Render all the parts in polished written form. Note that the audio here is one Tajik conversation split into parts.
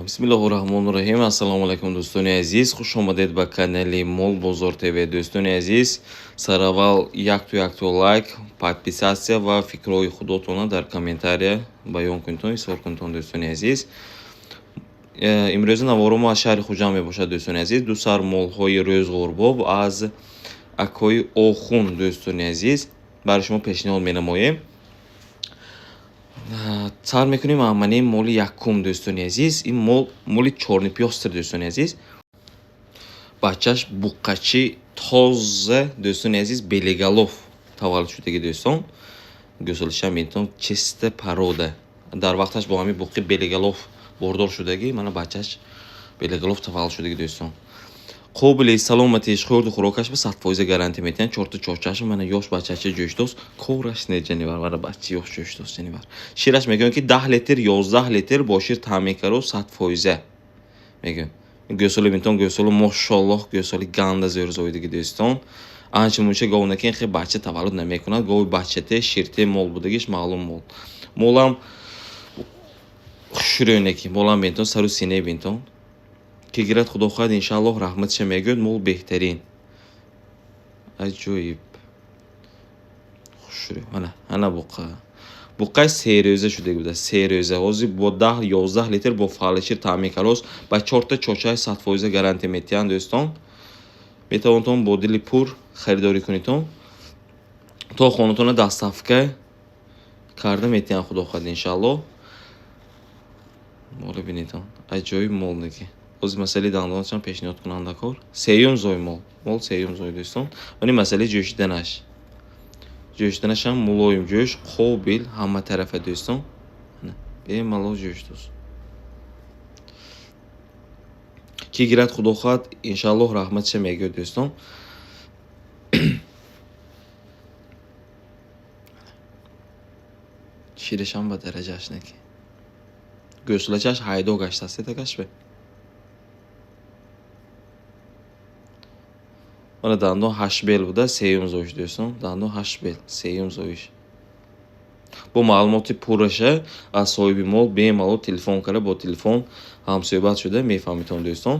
Бисмиллаҳир-раҳмонир-раҳим. Ассалому алайкум дӯстони азиз. Хуш омадед ба канали Мол Бозор ТВ. Дӯстони азиз, сараввал як-ту лайк, подписатсия ва фикрҳои худотонро дар комментария баён кунтон, изҳор кунтон дӯстони азиз. Имрӯзи наворумо аз шаҳри Хуҷанд мебошад дӯстони азиз. Ду сар молҳои рӯзғорбоб аз акои Охун дӯстони азиз барои шумо пешниҳод менамоем. Сар мекунем амани моли якум дӯстони азиз. Ин моли чорнипёстр дӯстони азиз. Бачаш буққачи тоза дӯстони азиз белеголов таваллуд шудаги дӯстон. Гӯсолиша метон чиста парода. Дар вақташ бо ҳами буққи белеголов бордор шудаги, мана бачаш белеголов таваллуд шудаги дӯстон. Қобили саломатиш хӯрду хӯрокаш ба 100% гарантия метиҳанд. Чорта чорчаш мана ёш бачача ҷӯштос, кораш не ҷанивар, мана бачи ёш ҷӯштос ҷанивар. Шираш мегӯянд ки 10 литр 11 литр бо шир таъмин каро 100% мегӯянд. Гӯсоли метон гӯсоли мошаллоҳ гӯсоли ганда зӯрзоидаги дӯстон. Анча мунча говнаки хе бача таваллуд намекунад. Гови бачате ширте мол будагиш маълум мол. Молам хушрӯнаки молам бентон сару сине бентон. Ки гирад худо хоҳад иншааллоҳ раҳматиша мегӯяд мол беҳтарин. Аҷоиб. Хушрӯ. Ана буққаи 3 рӯза шудаги буда. 3 рӯза ҳозир бо 10-11 литр бо фалишир таъмин карос ба чорта чорчаи 100% гарантия метиҳанд дӯстон. Метавонтон бо дили пур харидорӣ кунитон. То хонатона дастафка карда метиҳанд худо хоҳад иншааллоҳ. Мола бинитон. Аҷоиб мол наки. Ҳозир масъалаи дандонашам пешниҳод кунанда кор. Сеюм зой мол сеюм зой дӯстон. Вани масъалаи ҷӯшиданаш. Ҷӯшиданашам мулоим ҷӯш, қобил ҳама тарафа дӯстон. Бемалол ҷӯш дӯст. Ки гирад худо хоҳад иншааллоҳ раҳматиша мегӯяд дӯстон. Ширашам ба дараҷааш наки. Гӯсолачаш ҳайдо гаштаст тагашбе. Мана дандон 8 бел буда, сеюм зоиш дӯстон. Дандон 8 бел, сеюм зоиш. Бо маълумоти пурраша аз соҳиби мол бемалол телефон карда бо телефон ҳамсӯҳбат шуда мефаҳмитон дӯстон.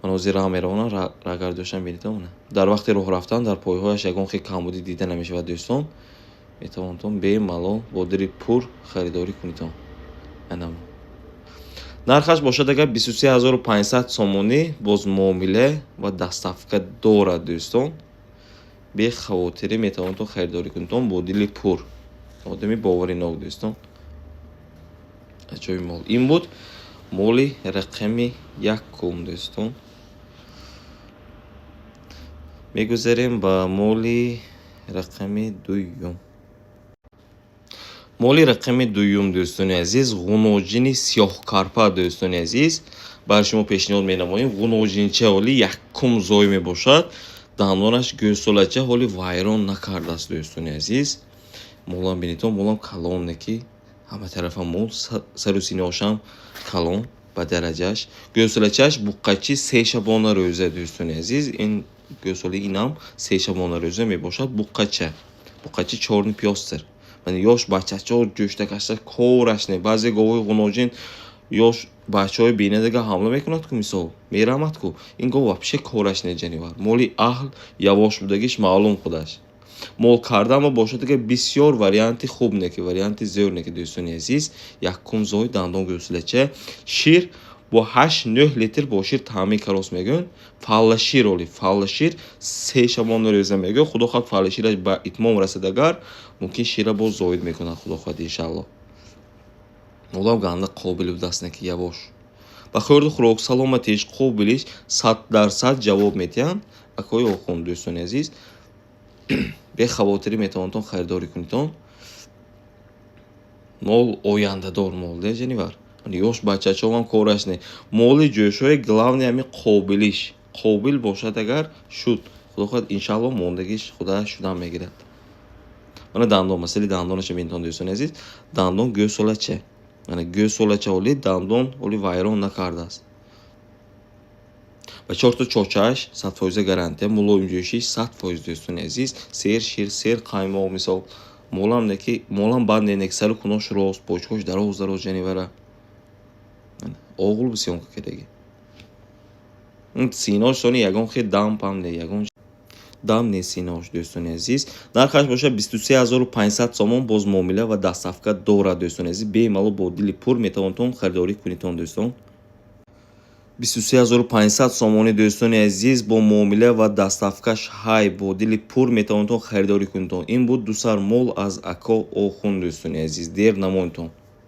Мана ҳозир раҳ меравонам, рагардошам бинитон. Дар вақти роҳ рафтан дар пойҳояш ягон хел камбудӣ дида намешавад дӯстон. Метавонтон бемалол бо дили пур харидорӣ кунитон. Анам нархаш бошад агар 23500 сомонӣ боз муомила ва дастафка дорад дӯстон. Бехавотирӣ метавонтон харидорӣ кунитон бо дили пур. Одами боваринок дӯстон. Аҷоиб мол. Ин буд моли рақами якум дӯстон. Мегузарем ба моли рақами дуюм. Моли рақами дуюм дӯстони азиз, ғуноҷини сиёҳкарпа дӯстони азиз. Барои шумо пешниҳод менамоем. Ғуноҷинча ҳоли якум зой мебошад. Дандонаш гӯсолача ҳоли вайрон накардааст дӯстони азиз. Молам бинитон, молам калон наки. Ҳама тарафа мол, сару синоҳошам калон ба дараҷааш. Гӯсолачааш буққачи 3 шабона рӯза дӯстони азиз. Ин гӯсоли инам 3 шабона рӯза мебошад. Буққачи чорнипёстр. Мани ёш бачачаҳо ҷӯшта кашта кораш не. Баъзе говҳои ғуноҷин ёш бачаҳои бинадага ҳамла мекунад ку мисол мерамад ку. Ин гов вапше кораш не ҷанивар. Моли аҳл явош будагиш маълум худаш. Мол карда ама бошад агар бисёр варианти хуб наки, варианти зӯр наки дӯстони азиз. Якум зой дандон гӯсолача шир бо 8-9 литр бо шир таъмин карос мегӯянд. Фаллашир оли фаллашир 3 шабона рӯза мегӯяд. Худо хоҳад фаллашираш ба итмом расад агар мумкин шира боз зоид мекунад худо хоҳад иншааллоҳ. Молам ганда қобил будаст наки явош. Ба хӯрду хӯрок саломатиш қобилиш 100% ҷавоб метиҳанд. Акои Охун дӯстони азиз. Бехавотирӣ метавонтон харидорӣ кунитон. Мол ояндадор мол де ҷанивар. Ёш бачачаҳоам кораш не. Моли ҷӯшҳои главни ами қобилиш. Қобил бошад агар шуд. Худо хоҳад иншааллоҳ мондагиш худаш шудан мегирад. Мана дандон масъалаи дандонаша бинитон дӯстони азиз. Дандон гӯсолача. Мана гӯсолача ҳоли дандон ҳоли вайрон накардааст. Ба чорта чорчааш 100% гарантия. Мулоим ҷӯшиш 100% дӯстони азиз. Сер шир сер қаймоқ мисол. Молам наки молам банд не наки сару кунош рост, почкош дароз ҷанивара. оғул бисёнка кераги синош сони ягон хе дам пам не ягон дам не синош дӯстони азиз нархаш бошад 23500 сомон боз муомила ва дастсафка дорад дӯстони азиз бемалол бо дили пур метавонтон харидорӣ кунитон дӯстон 23500 сомони дӯстони азиз бо муомила ва дастафкаш ҳай бо дили пур метавонтон харидорӣ кунитон ин буд дусар мол аз ако охун дӯстони азиз дер намоитон